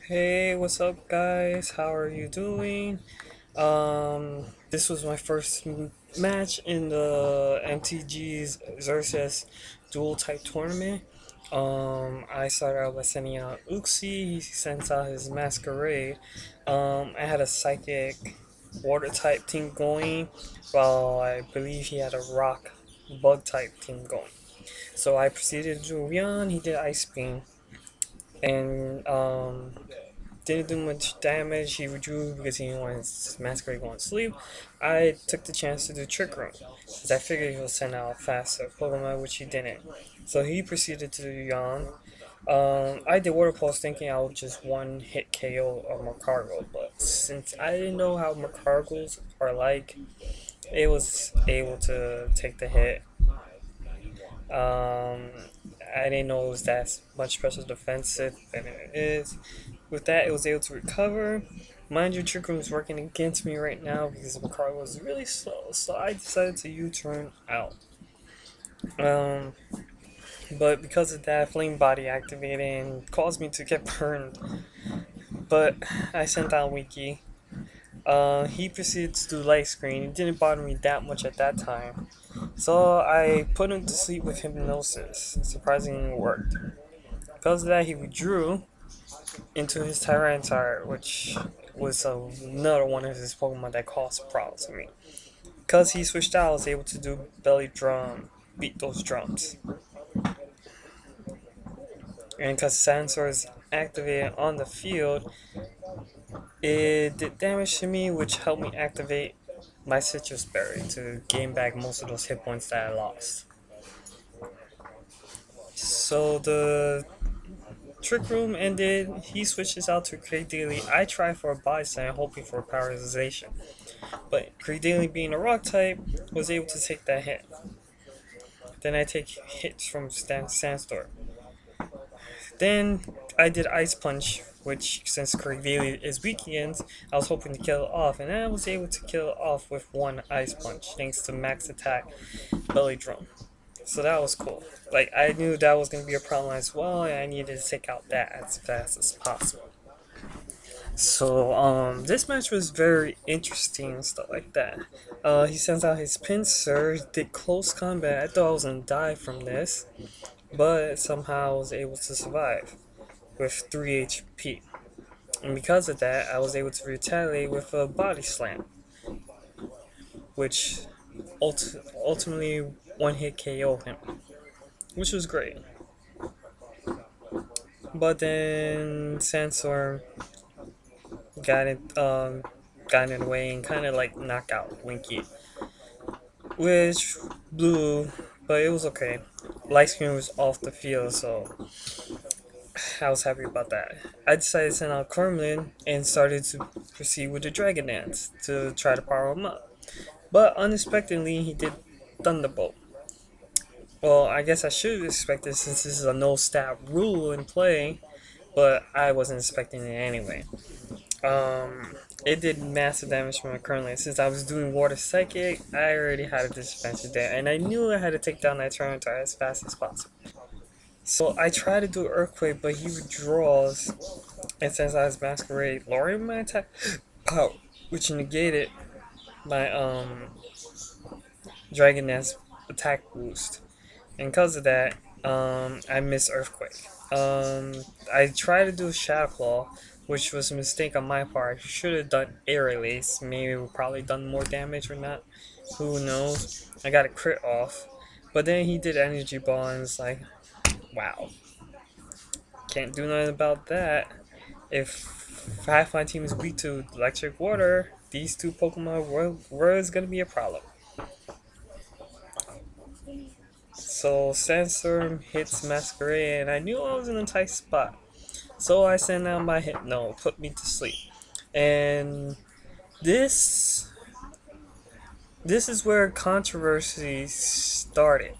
Hey, what's up, guys? How are you doing? This was my first match in the Mtgxerxes Dual type tournament. I started out by sending out Uxie. He sends out his Masquerade. I had a psychic water type team going, while I believe he had a rock bug type team going. So I proceeded to do Rion. He did Ice Beam, and didn't do much damage. He withdrew because he didn't want his Masquerade going to sleep. I took the chance to do Trick Room, because I figured he would send out faster Pokemon, which he didn't. So he proceeded to do Yawn. I did Water Pulse thinking I would just one hit KO a Macargo, but since I didn't know how Macargos are like, it was able to take the hit. Um, I didn't know it was that much special defensive, and it is. With that, it was able to recover. Mind you, Trick Room is working against me right now because the car was really slow, so I decided to U-turn out. Um, but because of that, Flame Body activated and caused me to get burned. But I sent out Wiki. He proceeded to do Light Screen. It didn't bother me that much at that time. So I put him to sleep with Hypnosis. Surprisingly, it worked. Because of that, he withdrew into his Tyranitar, which was another one of his Pokemon that caused problems to me. Because he switched out, I was able to do Belly Drum, beat those drums. And because Sensor is activated on the field, it did damage to me, which helped me activate my Citrus Berry to gain back most of those hit points that I lost. So the Trick Room ended, he switches out to Cradily. I try for a Body Slam, hoping for a Paralyzation. But Cradily, being a rock type, was able to take that hit. Then I take hits from Sandstorm. Then I did Ice Punch, which since Cradily is weekends, I was hoping to kill it off, and I was able to kill it off with one Ice Punch, thanks to Max Attack Belly Drum. So that was cool. Like, I knew that was going to be a problem as well, and I needed to take out that as fast as possible. So, this match was very interesting and stuff like that. He sends out his pincer, did close combat. I thought I was gonna die from this, but somehow I was able to survive with 3 HP. And because of that, I was able to retaliate with a body slam, which ultimately one hit KO him, which was great. But then Sandstorm got it, got in the way and kind of like knocked out Winky, which blew, but it was okay. Light Screen was off the field, so I was happy about that. I decided to send out Kermlin and started to proceed with the Dragon Dance to try to power him up. But unexpectedly, he did Thunderbolt. Well, I guess I should expect this since this is a no stat rule in play, but I wasn't expecting it anyway. It did massive damage from my currently. Since I was doing Water Psychic, I already had a disadvantage there, and I knew I had to take down that Tyranitar as fast as possible. So I tried to do Earthquake, but he withdraws and sends out his Masquerade, lowering my attack power, which negated my Dragon Dance attack boost. And because of that, I missed Earthquake. I tried to do Shadow Claw, which was a mistake on my part. I should have done Air Release. Maybe we probably done more damage or not. Who knows? I got a crit off. But then he did Energy Ball and it's like, wow. Can't do nothing about that. If half my team is weak to Electric Water, these two Pokemon were going to be a problem. So Sandstorm hits Masquerade and I knew I was in a tight spot. So I sent out my Hypno, put me to sleep. And this is where controversy started.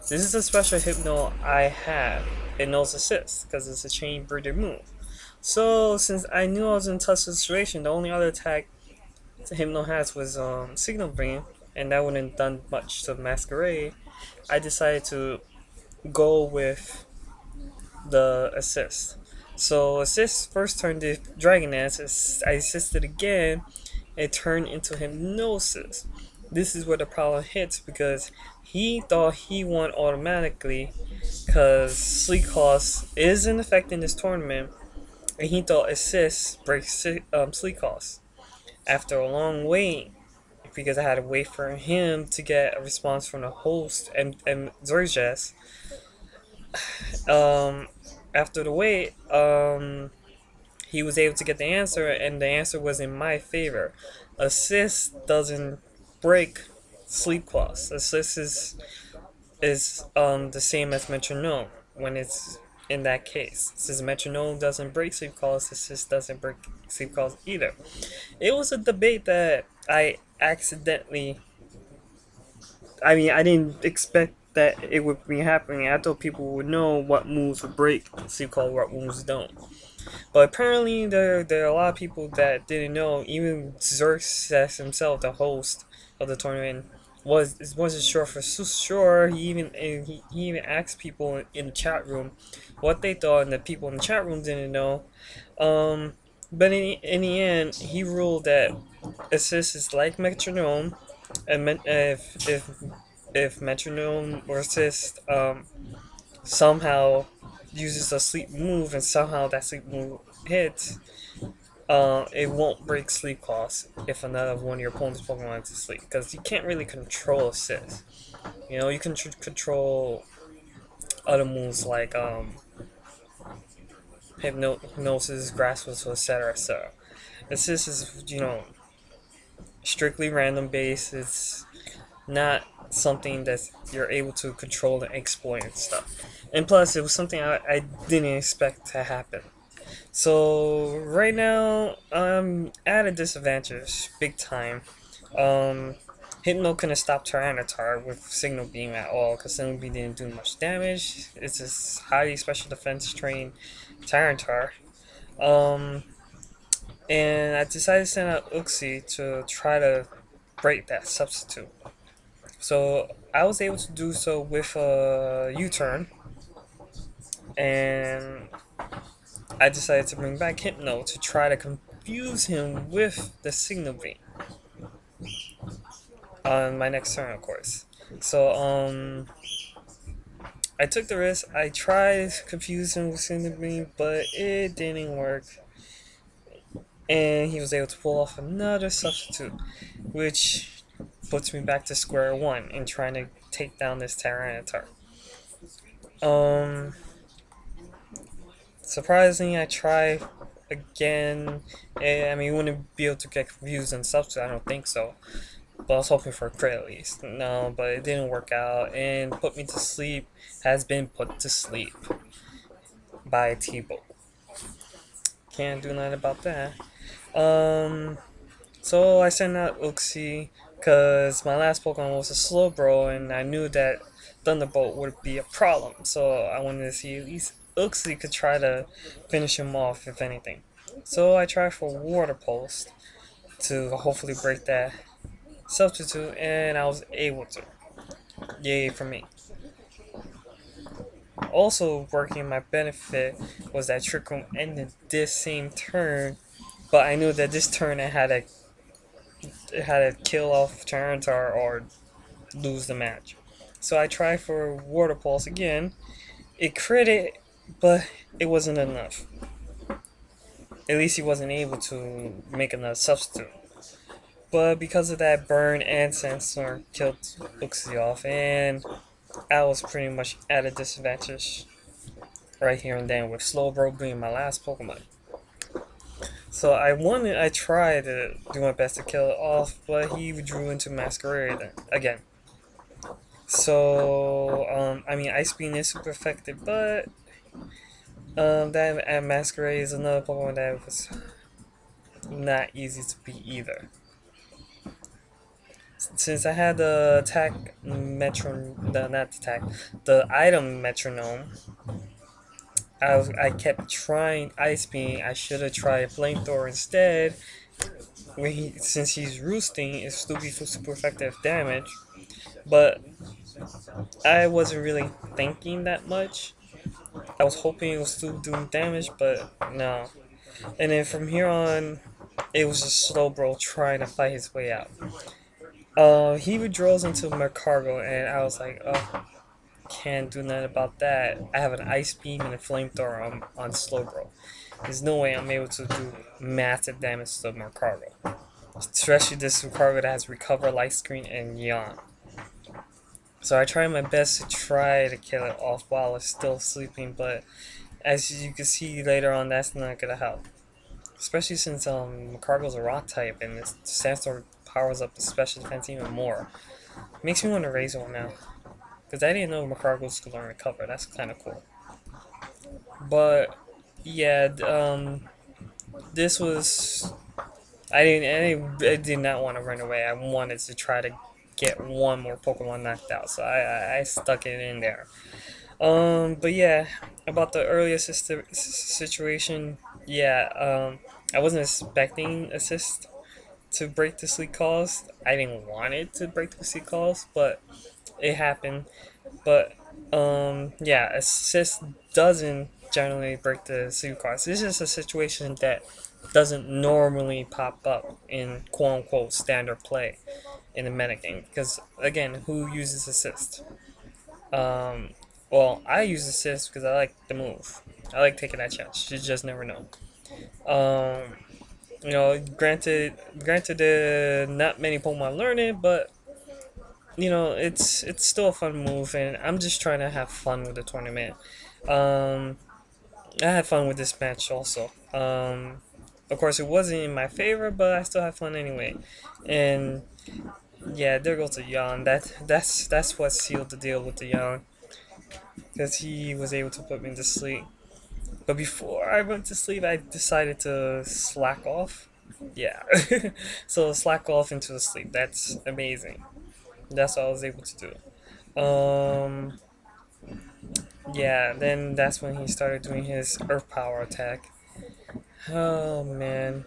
This is a special Hypno I have. It knows Assist because it's a chain breeder move. So since I knew I was in a tough situation, the only other attack Hypno has was Signal Beam, and that wouldn't have done much to Masquerade. I decided to go with the assist. So assist first turned to Dragon Dance. I assisted again. It turned into Hypnosis. This is where the problem hits because he thought he won automatically because Sleep Cost is in effect in this tournament, and he thought assist breaks Sleep Cost. After a long wait, because I had to wait for him to get a response from the host and Zorjas, um, after the wait, he was able to get the answer, and the answer was in my favor. Assist doesn't break Sleep Cost. Assist is the same as metronome when it's in that case. Since metronome doesn't break Sleep Cost, assist doesn't break Sleep Cost either. It was a debate that I accidentally. I mean, I didn't expect that it would be happening. I thought people would know what moves would break Sleep Cost, what moves don't. But apparently, there are a lot of people that didn't know. Even Xerxes himself, the host of the tournament, wasn't sure for sure. He even asked people in the chat room what they thought, and the people in the chat room didn't know. But in the end, he ruled that assist is like metronome, and if metronome or assist somehow uses a sleep move and somehow that sleep move hits, it won't break Sleep Cost if another one of your opponent's Pokemon is asleep, because you can't really control assist. You know, you can control other moves like Hypnosis, Grass Whistle, etc. etc. Assist is, strictly random based. It's not something that you're able to control and exploit and stuff. And plus, it was something I didn't expect to happen. So right now I'm at a disadvantage, big time. Um, Hypno couldn't stop Tyranitar with Signal Beam at all because Signal Beam didn't do much damage. It's a highly special defense trained Tyranitar. Um, and I decided to send out Uxie to try to break that substitute. So I was able to do so with a U-turn, and I decided to bring back Hypno to try to confuse him with the Signal Beam on my next turn, of course. So I took the risk. I tried to confuse him with Signal Beam, but it didn't work, and he was able to pull off another substitute, which puts me back to square one in trying to take down this Tyranitar. Surprisingly, I try again. I mean, you wouldn't be able to get confused and substitute. I don't think so. But I was hoping for a crit at least. No, but it didn't work out, and put me to sleep. Has been put to sleep by T-Bolt. Can't do nothing about that. So I sent out Uxie because my last Pokemon was a Slowbro, and I knew that Thunderbolt would be a problem. So I wanted to see at least Uxie could try to finish him off, if anything. So I tried for Water Pulse to hopefully break that substitute, and I was able to. Yay for me. Also working in my benefit was that Trick Room ended this same turn, but I knew that this turn I had to kill off Tyranitar or lose the match. So I tried for Water Pulse again. It critted, but it wasn't enough. At least he wasn't able to make another substitute. But because of that, Burn and Sandstorm killed Uxie off, and I was pretty much at a disadvantage right here and then, with Slowbro being my last Pokemon. So I tried to do my best to kill it off, but he withdrew into Masquerade again. So, I mean, Ice Beam is super effective, but that Masquerade is another Pokemon that was not easy to beat either. Since I had the the item metronome, I kept trying Ice Beam. I should have tried Flamethrower instead. Since he's roosting, it's still be super effective damage. But I wasn't really thinking that much. I was hoping it was still doing damage, but no. And then from here on, it was just Slowbro trying to fight his way out. He withdraws into Mercargo, and I was like, oh, can't do nothing about that. I have an Ice Beam and a Flamethrower on Slowbro. There's no way I'm able to do massive damage to Mercargo. Especially this Mercargo that has Recover, Light Screen, and Yawn. So I tried my best to try to kill it off while it's still sleeping, but as you can see later on, that's not gonna help. Especially since Cargo's a rock type and this Sandstorm powers up the special defense even more. Makes me want to raise one now. Because I didn't know Macargo's could learn Recover. That's kind of cool. But, yeah, this was... I did not want to run away. I wanted to try to get one more Pokemon knocked out. So I stuck it in there. But yeah, about the early assist situation, yeah, I wasn't expecting assist to break the sleep calls. I didn't want it to break the sleep calls, but it happened. But yeah, assist doesn't generally break the sleep calls. It's just a situation that doesn't normally pop up in quote unquote standard play in the metagame. Because again, who uses assist? Um, well, I use assist because I like the move. I like taking that chance. You just never know. Um, you know, granted, not many Pokemon learn it, but you know, it's still a fun move, and I'm just trying to have fun with the tournament. Um, I had fun with this match also. Of course, it wasn't in my favor, but I still had fun anyway. And yeah, there goes the yawn. That's what sealed the deal with the yawn, because he was able to put me to sleep. But before I went to sleep, I decided to slack off. Yeah, so slack off into the sleep. That's amazing. That's what I was able to do. Yeah, then that's when he started doing his Earth Power attack. Oh man.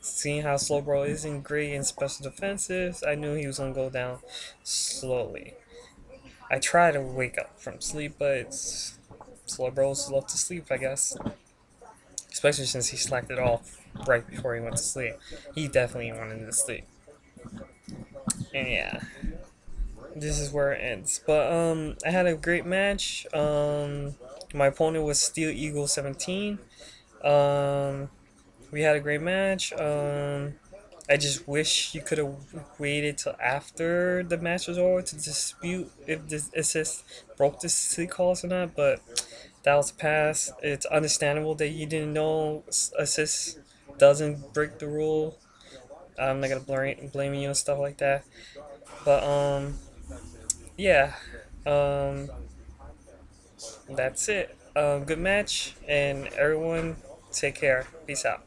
Seeing how Slowbro isn't great in special defenses, I knew he was gonna go down slowly. I tried to wake up from sleep, but Slowbros love to sleep, I guess. Especially since he slacked it off right before he went to sleep. He definitely wanted to sleep. And yeah, this is where it ends. But I had a great match. My opponent was Steeleagle17. We had a great match. I just wish you could have waited till after the match was over to dispute if the assist broke the sleep calls or not, but that was a pass. It's understandable that you didn't know assist doesn't break the rule. I'm not gonna blame you and stuff like that. But yeah, um, that's it. Good match, and everyone take care. Peace out.